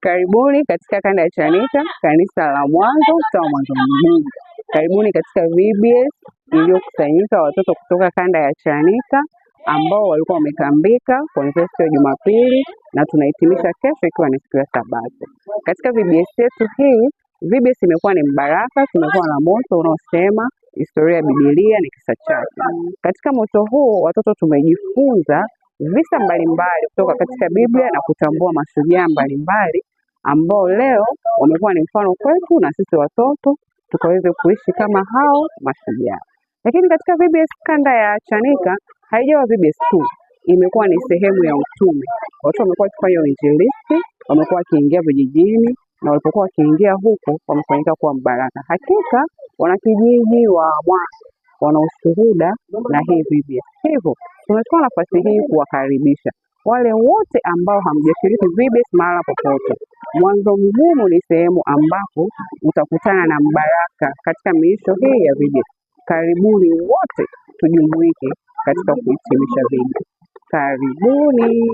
Karibuni katika kanda ya Chanika, kanisa la Mwanzo, mtaa wa Mwanzo mjini. Karibuni katika VBS iliyokusanyika watoto kutoka kanda ya Chanika ambao walikuwa wamekambika kuanzia siku ya Jumapili na tunahitimisha kesho ikiwa ni siku ya Sabato. Katika VBS yetu hii, VBS imekuwa ni mbaraka. Tumekuwa na moto unaosema historia ya Biblia ni kisa chake. Katika moto huu watoto tumejifunza visa mbalimbali kutoka katika Biblia na kutambua mashujaa mbalimbali ambao leo wamekuwa ni mfano kwetu na sisi watoto tukaweze kuishi kama hao mashujaa. Lakini katika VBS kanda ya Chanika haijawa VBS tu, imekuwa ni sehemu ya utume. Watu wamekuwa wakifanya uinjilisti, wamekuwa wakiingia vijijini na walipokuwa wakiingia huko wamefanyika kuwa mbaraka. Hakika wanakijiji wa Mwanzo wana ushuhuda na hii VBS. Hivyo tunachukua nafasi hii kuwakaribisha wale wote ambao hamjashiriki VBS mahala popote. Mwanzo Mgumu ni sehemu ambapo utakutana na mbaraka katika miisho hii ya VBS. Karibuni wote tujumuike katika kuhitimisha VBS. Karibuni.